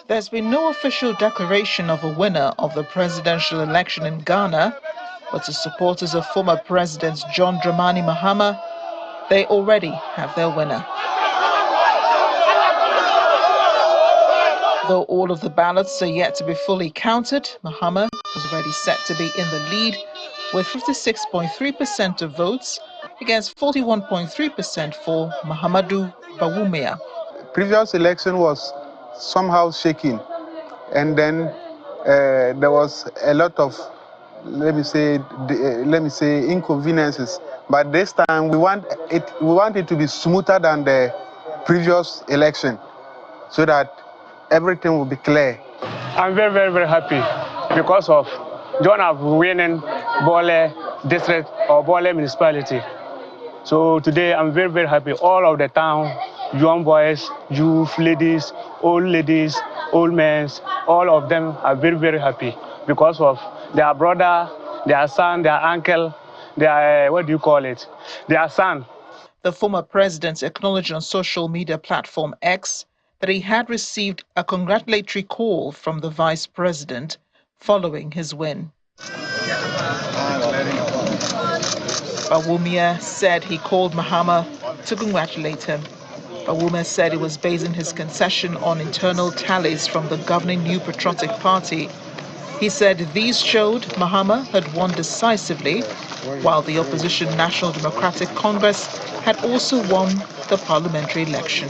There's been no official declaration of a winner of the presidential election in Ghana, but to supporters of former President John Dramani Mahama, they already have their winner. Though all of the ballots are yet to be fully counted, Mahama is already set to be in the lead with 56.3% of votes against 41.3% for Mahamudu Bawumia. Previous election was somehow shaking, and then there was a lot of, let me say, inconveniences. But this time we want it to be smoother than the previous election, so that everything will be clear. I'm very, very, very happy because of John have winning Bole district or Bole municipality. So today I'm very, very happy. All of the town, young boys, youth, ladies, old men, all of them are very, very happy because of their brother, their son, their uncle, their, their son. The former president acknowledged on social media platform X that he had received a congratulatory call from the vice president following his win. Bawumia said he called Mahama to congratulate him. Bawumia said he was basing his concession on internal tallies from the governing New Patriotic Party. He said these showed Mahama had won decisively, while the opposition National Democratic Congress had also won the parliamentary election.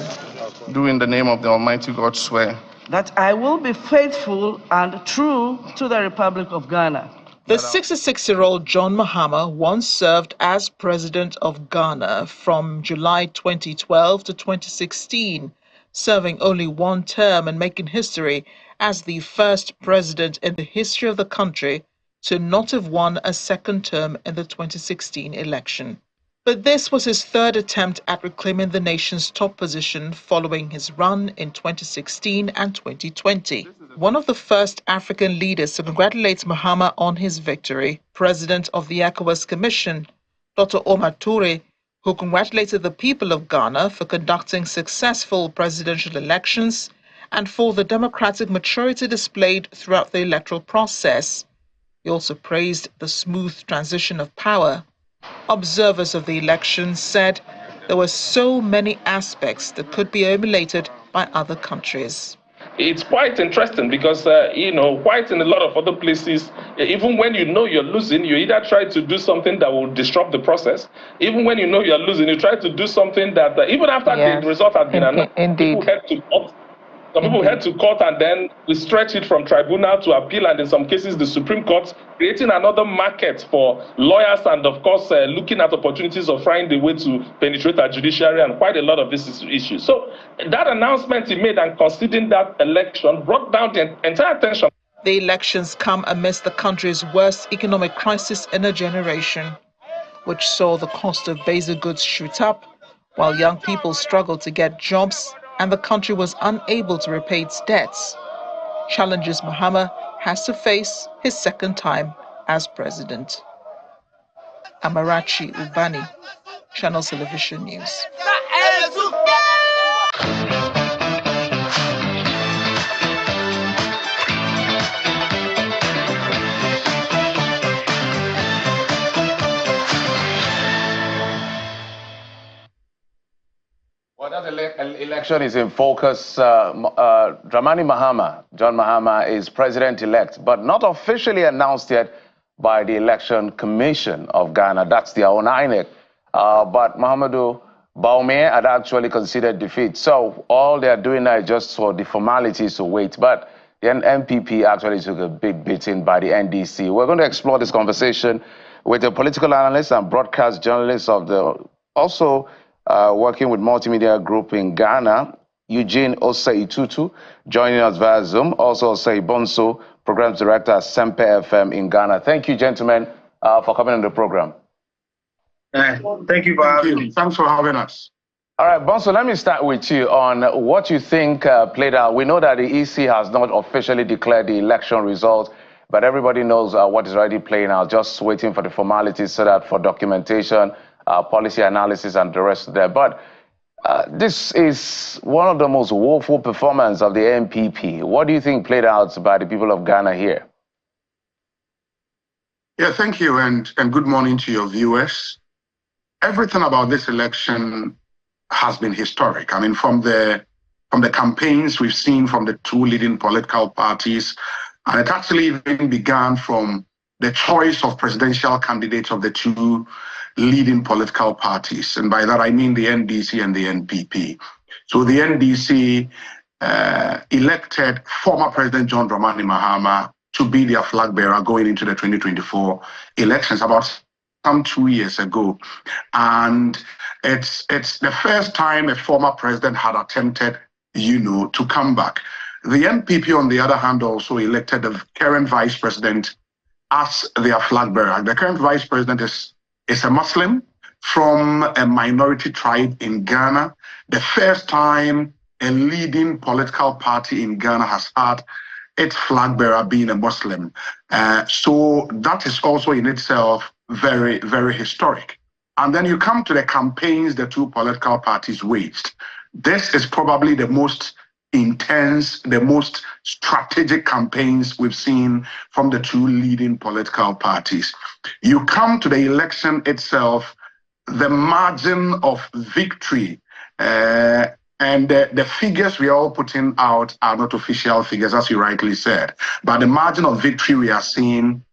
Do in the name of the Almighty God swear that I will be faithful and true to the Republic of Ghana. The 66-year-old John Mahama once served as president of Ghana from July 2012 to 2016, serving only one term and making history as the first president in the history of the country to not have won a second term in the 2016 election. But this was his third attempt at reclaiming the nation's top position following his run in 2016 and 2020. One of the first African leaders to congratulate Mahama on his victory, President of the ECOWAS Commission, Dr. Omar Toure, who congratulated the people of Ghana for conducting successful presidential elections and for the democratic maturity displayed throughout the electoral process. He also praised the smooth transition of power. Observers of the election said there were so many aspects that could be emulated by other countries. It's quite interesting because, quite in a lot of other places, even when you know you're losing, you either try to do something that will disrupt the process. Even when you know you're losing, you try to do something that, even after the result has been announced, some people head to court and then we stretch it from tribunal to appeal, and in some cases the Supreme Court, creating another market for lawyers and, of course, looking at opportunities of finding a way to penetrate our judiciary and quite a lot of these issues. So that announcement he made and conceding that election brought down the entire tension. The elections come amidst the country's worst economic crisis in a generation, which saw the cost of basic goods shoot up, while young people struggled to get jobs and the country was unable to repay its debts. Challenges Mahama has to face his second time as president. Amarachi Ubani, Channels Television News. Well, that election is in focus. Dramani Mahama, John Mahama, is president-elect, but not officially announced yet by the Election Commission of Ghana. That's their own INEC. But Mahamudu Bawumia had actually considered defeat. So all they're doing now is just for the formalities to wait. But the NPP actually took a big beating by the NDC. We're going to explore this conversation with a political analyst and broadcast journalist of the working with Multimedia Group in Ghana, Eugene Osei-Tutu, joining us via Zoom. Also, Osei Bonso, Programs Director at Sempe FM in Ghana. Thank you, gentlemen, for coming on the program. Thank you for having me. Thanks for having us. All right, Bonso, let me start with you on what you think played out. We know that the EC has not officially declared the election result, but everybody knows what is already playing out, just waiting for the formalities so that for documentation, policy analysis and the rest of that. But This is one of the most woeful performances of the NPP. What do you think played out by the people of Ghana here? Yeah, thank you, and good morning to your viewers. Everything about this election has been historic. I mean, from the campaigns we've seen from the two leading political parties, and it actually even began from the choice of presidential candidates of the two leading political parties. And by that, I mean the NDC and the NPP. So the NDC elected former President John Dramani Mahama to be their flag bearer going into the 2024 elections about some 2 years ago. And it's the first time a former president had attempted, to come back. The NPP, on the other hand, also elected the current vice president as their flag bearer. The current vice president is a Muslim from a minority tribe in Ghana. The first time a leading political party in Ghana has had its flag bearer being a Muslim. So that is also in itself very, very historic. And then you come to the campaigns the two political parties waged. This is probably the most intense, the most strategic campaigns we've seen from the two leading political parties. You come to the election itself, the margin of victory, and the figures we are all putting out are not official figures, as you rightly said, but the margin of victory we are seeing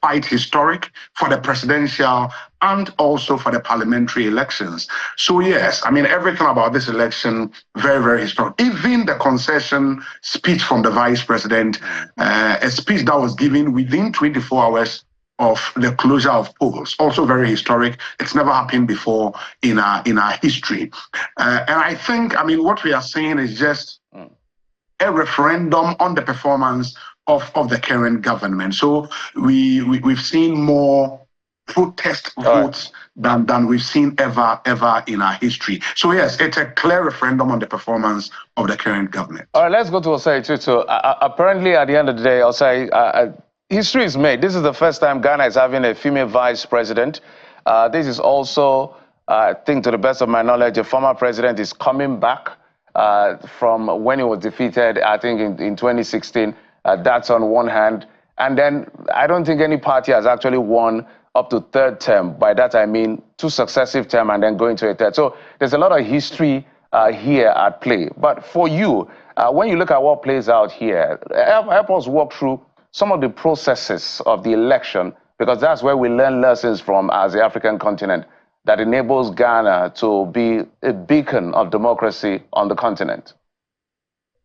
quite historic for the presidential and also for the parliamentary elections. So yes, I mean, everything about this election, very, very historic. Even the concession speech from the vice president, a speech that was given within 24 hours of the closure of polls, also very historic. It's never happened before in our history. And I think, I mean, what we are saying is just a referendum on the performance of the current government. So we've seen more protest votes than we've seen ever in our history. So yes, it's a clear referendum on the performance of the current government. All right, let's go to Osei Tutu. Apparently, at the end of the day, Osei, history is made. This is the first time Ghana is having a female vice president. This is also, I think, to the best of my knowledge, a former president is coming back from when he was defeated, I think, in 2016. That's on one hand. And then I don't think any party has actually won up to third term. By that, I mean 2 successive terms and then going to a third. So there's a lot of history here at play. But for you, when you look at what plays out here, help us walk through some of the processes of the election, because that's where we learn lessons from as the African continent that enables Ghana to be a beacon of democracy on the continent.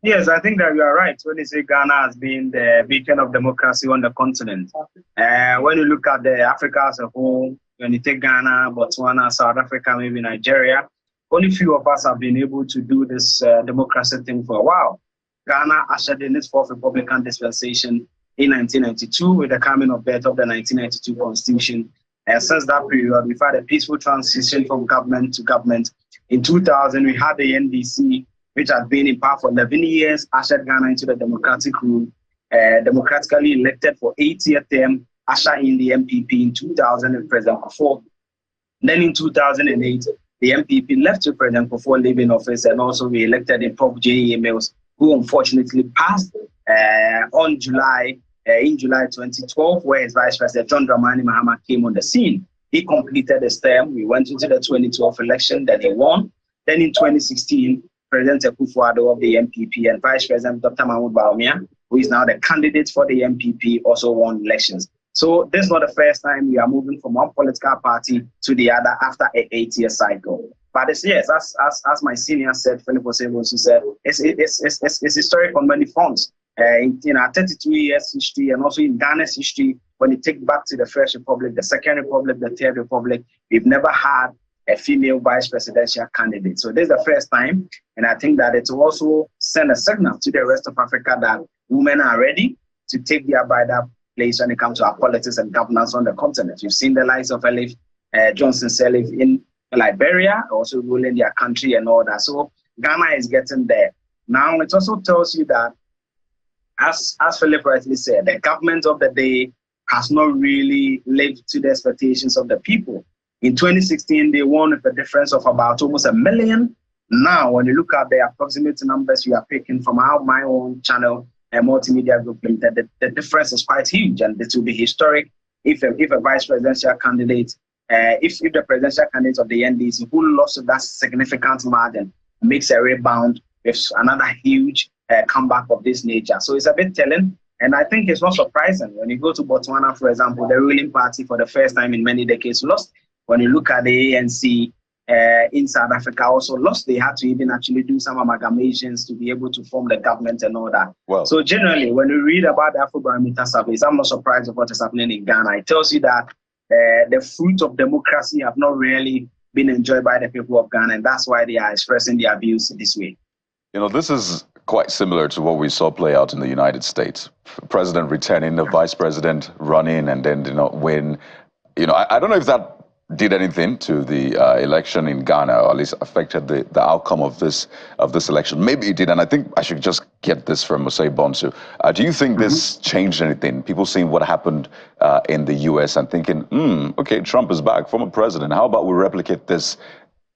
Yes, I think that you are right when you say Ghana has been the beacon of democracy on the continent. When you look at Africa as a whole, when you take Ghana, Botswana, South Africa, maybe Nigeria, only few of us have been able to do this democracy thing for a while. Ghana ushered in its fourth Republican dispensation in 1992 with the coming of birth of the 1992 Constitution. And since that period, we've had a peaceful transition from government to government. In 2000, we had the NDC, which has been in power for 11 years, ushered Ghana into the democratic rule, democratically elected for 8-year term, usher in the MPP in 2000 and President Kufuor. Then in 2008, the MPP left to President Kufuor leaving office and also re-elected in Prof. J.A. Mills, who unfortunately passed in July 2012, where his Vice President John Dramani Mahama came on the scene. He completed his term. We went into the 2012 election, then he won. Then in 2016, President Akufo-Addo of the MPP and Vice President Dr. Mahmoud Bawumia, who is now the candidate for the MPP, also won elections. So this is not the first time we are moving from one political party to the other after an 8-year cycle. But it's, yes, as my senior said, Philip Osei said, it's historic on many fronts. In our 32 years history and also in Ghana's history, when you take back to the First Republic, the Second Republic, the Third Republic, we've never had a female vice presidential candidate. So this is the first time, and I think that it will also send a signal to the rest of Africa that women are ready to take their vital place when it comes to our politics and governance on the continent. You've seen the likes of Elif Johnson Sirleaf in Liberia, also ruling their country and all that. So Ghana is getting there. Now, it also tells you that, as Philip rightly said, the government of the day has not really lived to the expectations of the people. In 2016, they won with a difference of about almost 1 million Now, when you look at the approximate numbers you are picking from my own channel, Multimedia Group Limited, the difference is quite huge, and it will be historic if a vice presidential candidate, if the presidential candidate of the NDC who lost that significant margin makes a rebound with another huge comeback of this nature. So it's a bit telling, and I think it's not surprising. When you go to Botswana, for example, the ruling party for the first time in many decades lost. When you look at the ANC, in South Africa also lost. They had to even actually do some amalgamations to be able to form the government and all that. Well, so generally, when you read about the Afrobarometer surveys, I'm not surprised of what is happening in Ghana. It tells you that the fruit of democracy have not really been enjoyed by the people of Ghana, and that's why they are expressing their views this way. You know, this is quite similar to what we saw play out in the United States. President returning, the vice president running, and then did not win. You know, I don't know if that did anything to the election in Ghana, or at least affected the outcome of this election. Maybe it did, and I think I should just get this from Osei Bonsu. Do you think this changed anything? People seeing what happened in the U.S. and thinking, okay, Trump is back, former president. How about we replicate this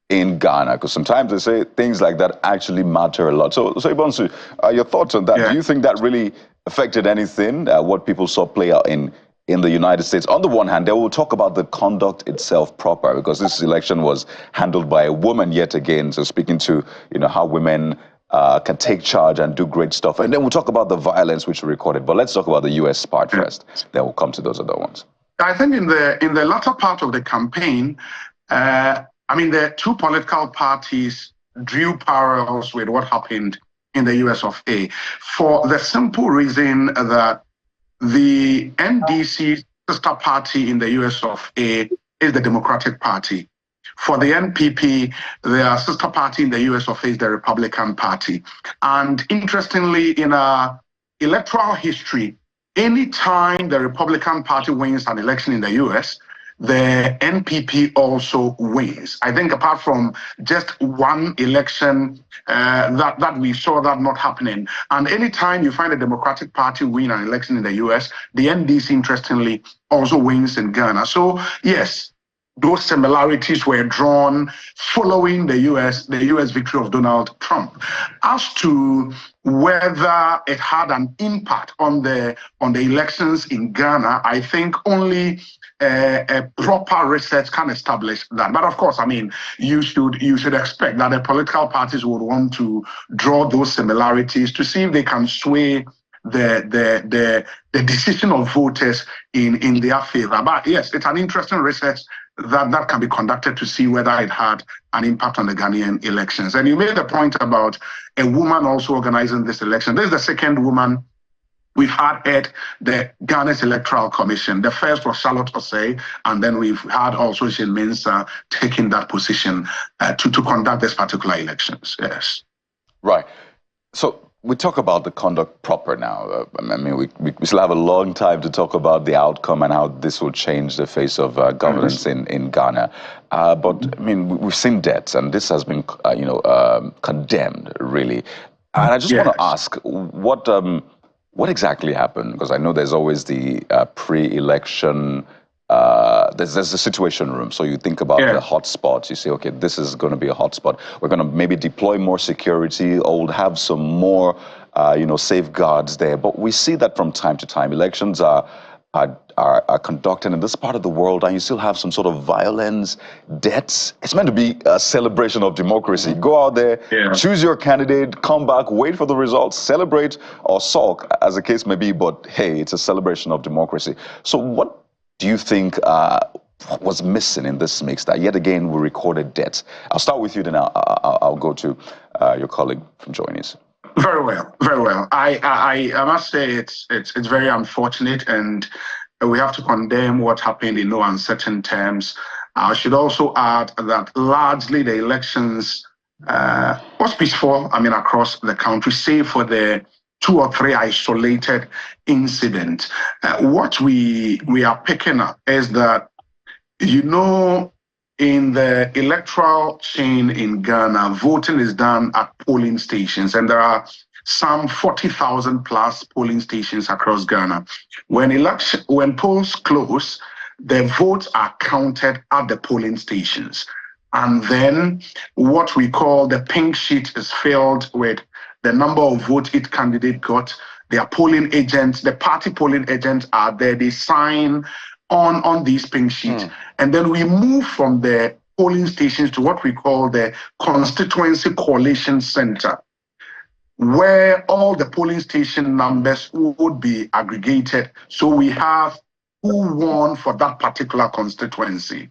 in Ghana? Because sometimes they say things like that actually matter a lot. So Osei Bonsu, your thoughts on that? Yeah. Do you think that really affected anything, what people saw play out in the United States? On the one hand, they will talk about the conduct itself proper, because this election was handled by a woman yet again. So speaking to, you know, how women can take charge and do great stuff. And then we'll talk about the violence which we recorded. But let's talk about the US part first. Then we'll come to those other ones. I think in the latter part of the campaign, I mean, the two political parties drew parallels with what happened in the US of A, for the simple reason that the NDC sister party in the US of A is the Democratic Party. For the NPP, their sister party in the US of A is the Republican Party. And interestingly, in our electoral history, anytime the Republican Party wins an election in the US, the NPP also wins. I think apart from just one election that we saw that not happening. And anytime you find a Democratic Party win an election in the US, the NDC, interestingly, also wins in Ghana. So yes, those similarities were drawn following the US victory of Donald Trump. As to whether it had an impact on the elections in Ghana, I think only a proper research can establish that. But of course, I mean, you should expect that the political parties would want to draw those similarities to see if they can sway the decision of voters in their favor. But yes, it's an interesting research that can be conducted to see whether it had an impact on the Ghanaian elections. And you made the point about a woman also organizing this election. This is the second woman we've had at the Ghana's Electoral Commission. The first was Charlotte Osei, and then we've had also Jean Mensah taking that position to conduct this particular elections. Yes. Right. So we talk about the conduct proper now. I mean, we still have a long time to talk about the outcome and how this will change the face of governance in Ghana. But I mean, we've seen deaths, and this has been, condemned, really. And I just want to ask, what exactly happened? Because I know there's always the pre-election, there's a situation room. So you think about the hotspots. You say, okay, this is going to be a hotspot. We're going to maybe deploy more security or have some more, safeguards there. But we see that from time to time. Elections are conducted in this part of the world, and you still have some sort of violence, deaths. It's meant to be a celebration of democracy. Go out there, choose your candidate, come back, wait for the results, celebrate or sulk, as the case may be, but hey, it's a celebration of democracy. So what do you think was missing in this mix that yet again we recorded deaths? I'll start with you, then I'll go to your colleague from Joineys. Very well, very well. I must say it's very unfortunate, and we have to condemn what happened in no uncertain terms. I should also add that largely the elections was peaceful, across the country, save for the 2 or 3 isolated incidents. What we are picking up is that, in the electoral chain in Ghana, voting is done at polling stations, and there are some 40,000 plus polling stations across Ghana. When polls close, the votes are counted at the polling stations. And then what we call the pink sheet is filled with the number of votes each candidate got. Their polling agents, the party polling agents are there. They sign on these pink sheets. And then we move from the polling stations to what we call the constituency coalition center, where all the polling station numbers would be aggregated. So we have who won for that particular constituency.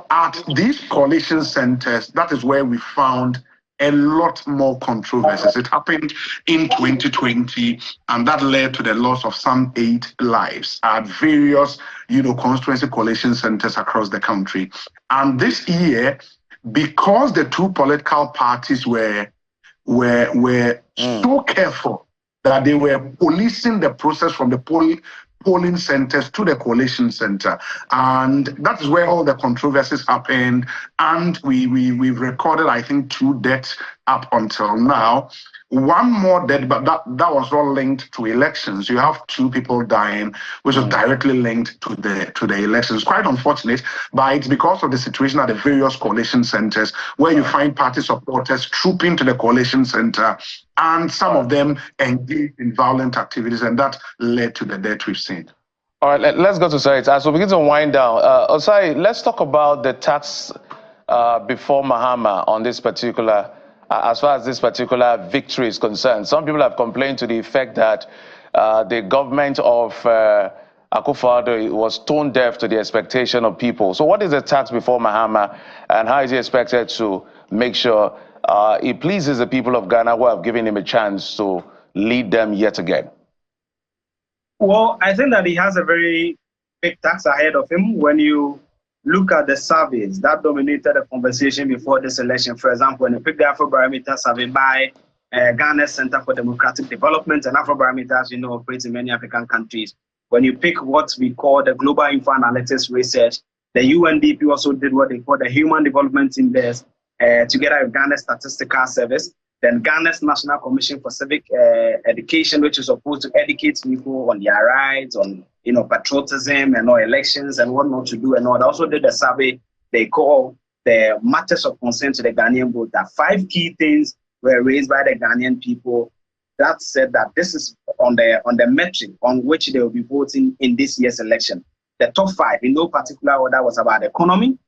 At these coalition centers, that is where we found a lot more controversies. It happened in 2020, and that led to the loss of some 8 lives at various, constituency coalition centers across the country. And this year, because the two political parties were so careful that they were policing the process from the polling centers to the coalition center, and that is where all the controversies happened. And we've recorded, I think, 2 deaths up until now. One more dead, but that was all linked to elections. You have 2 people dying, which is directly linked to the elections. Quite unfortunate, but it's because of the situation at the various coalition centers where you find party supporters trooping to the coalition center, and some of them engaged in violent activities, and that led to the death we've seen. All right, let's go to Said. As we begin to wind down, Osai, let's talk about the tax before Mahama on this particular. As far as this particular victory is concerned, some people have complained to the effect that the government of Akufo-Addo was tone deaf to the expectation of people. So what is the tax before Mahama, and how is he expected to make sure he pleases the people of Ghana who have given him a chance to lead them yet again? Well, I think that he has a very big task ahead of him. When you look at the surveys that dominated the conversation before this election, for example, when you pick the Afrobarometer survey by Ghana's Center for Democratic Development, and Afrobarometer, as you know, operates in many African countries. When you pick what we call the Global Info Analytics Research, the UNDP also did what they call the Human Development Index, together with Ghana's Statistical Service. Then Ghana's National Commission for Civic Education, which is supposed to educate people on their rights, on patriotism and all elections and what not to do and all. They also did a survey they call the matters of concern to the Ghanaian vote. That 5 key things were raised by the Ghanaian people that said that this is on the metric on which they will be voting in this year's election. The top 5, in no particular order, was about the economy,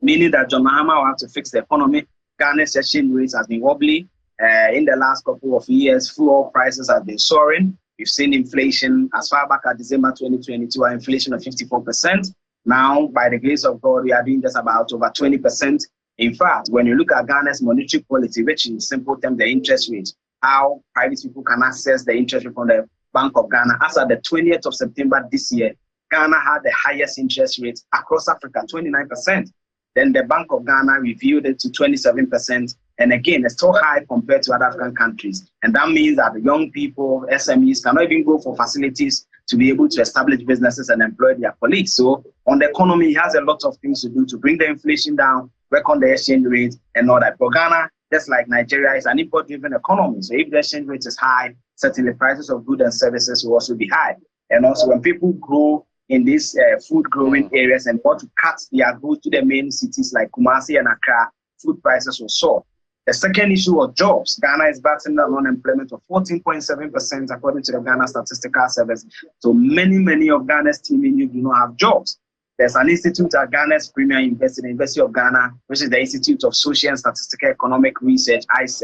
meaning that John Mahama will have to fix the economy. Ghana's exchange rates has been wobbly. In the last couple of years, fuel prices have been soaring. We've seen inflation as far back as December 2022, our inflation of 54%. Now, by the grace of God, we are doing just about over 20%. In fact, when you look at Ghana's monetary policy, which in simple terms, the interest rate, how private people can access the interest rate from the Bank of Ghana. As at the 20th of September this year, Ghana had the highest interest rate across Africa, 29%. Then the Bank of Ghana reviewed it to 27%. And again, it's still high compared to other African countries. And that means that the young people, SMEs, cannot even go for facilities to be able to establish businesses and employ their colleagues. So on the economy, he has a lot of things to do to bring the inflation down, work on the exchange rate and all that. But Ghana, just like Nigeria, is an import-driven economy. So if the exchange rate is high, certainly prices of goods and services will also be high. And also when people grow in these food-growing areas and want to cut their goods to the main cities like Kumasi and Accra, food prices will soar. The second issue was jobs. Ghana is battling an unemployment of 14.7% according to the Ghana Statistical Service. So many of Ghana's teeming youth do not have jobs. There's an institute at Ghana's Premier University, the University of Ghana, which is the Institute of Social and Statistical Economic Research, ISE,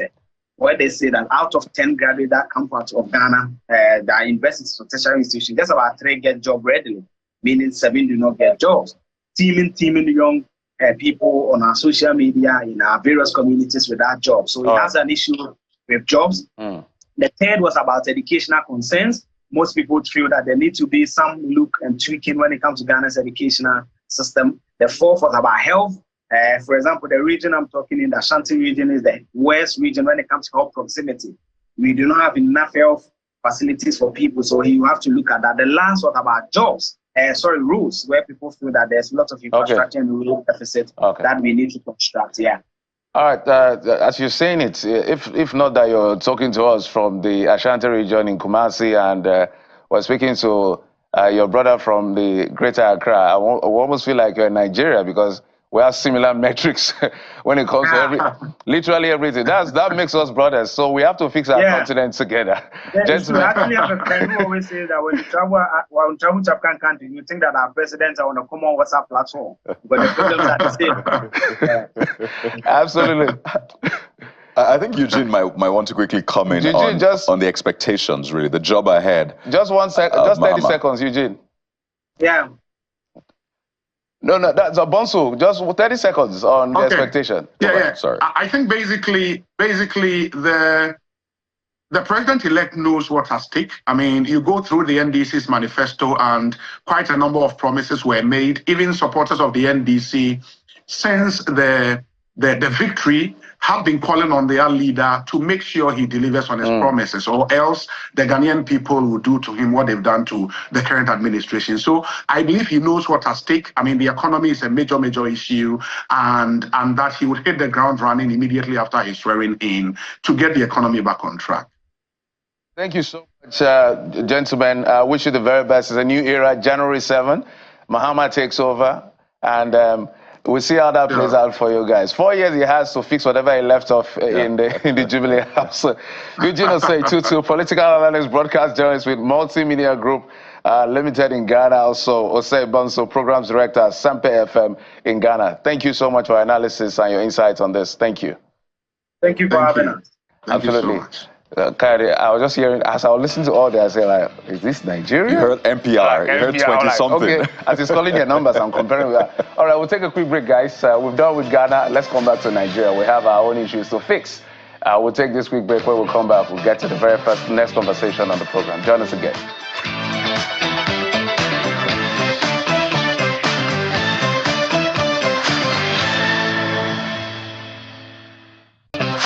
where they say that out of 10 graduates that come out of Ghana that are invested in tertiary institutions, just about 3 get job readily, meaning 7 do not get jobs. Teaming young people on our social media in our various communities without jobs. So it has an issue with jobs. The third was about educational concerns. Most people feel that there need to be some look and tweaking when it comes to Ghana's educational system. The fourth was about health. For example, the region I'm talking in, the Ashanti region, is the worst region when it comes to health proximity. We do not have enough health facilities for people, so you have to look at that. The last was about jobs. Rules, where people feel that there's a lot of infrastructure and rule deficit that we need to construct. Yeah. All right. As you're saying it, if not that you're talking to us from the Ashanti region in Kumasi and we're speaking to your brother from the Greater Accra, I almost feel like you're in Nigeria, because We have similar metrics when it comes to literally everything. That makes us brothers. So we have to fix our continent together. Yeah, gentlemen. I actually have a friend who always says that when you travel to African countries, you think that our presidents are on a common WhatsApp platform, but the problems are the same. Absolutely. I think Eugene might want to quickly comment on the expectations, really, the job ahead. Just 1 second, just 30 seconds, Eugene. Yeah. No, that's Bonsu. Just 30 seconds on the expectation. Yeah. Sorry. I think basically the president-elect knows what's at stake. I mean, you go through the NDC's manifesto and quite a number of promises were made. Even supporters of the NDC, since the victory, have been calling on their leader to make sure he delivers on his promises, or else the Ghanaian people will do to him what they've done to the current administration. So I believe he knows what's at stake. I mean, the economy is a major issue, and that he would hit the ground running immediately after his swearing in to get the economy back on track. Thank you so much, gentlemen. I wish you the very best. It's a new era, January 7. Mahama takes over, and we'll see how that plays out for you guys. 4 years he has to fix whatever he left off in the Jubilee House. Eugene Osei Tutu, political analyst, broadcast journalist with Multimedia Group Limited in Ghana. Also, Osei Bonsu, programs director at Sampe FM in Ghana. Thank you so much for your analysis and your insights on this. Thank you. Thank you for having us. Absolutely. Kari, I was just hearing, as I was listening to all that, I said, like, is this Nigeria? You heard NPR, you heard 20-something. Okay, as he's calling their numbers, I'm comparing with that. All right, we'll take a quick break, guys. We've done with Ghana. Let's come back to Nigeria. We have our own issues to fix. We'll take this quick break. When we come back, we'll get to the very next conversation on the program. Join us again.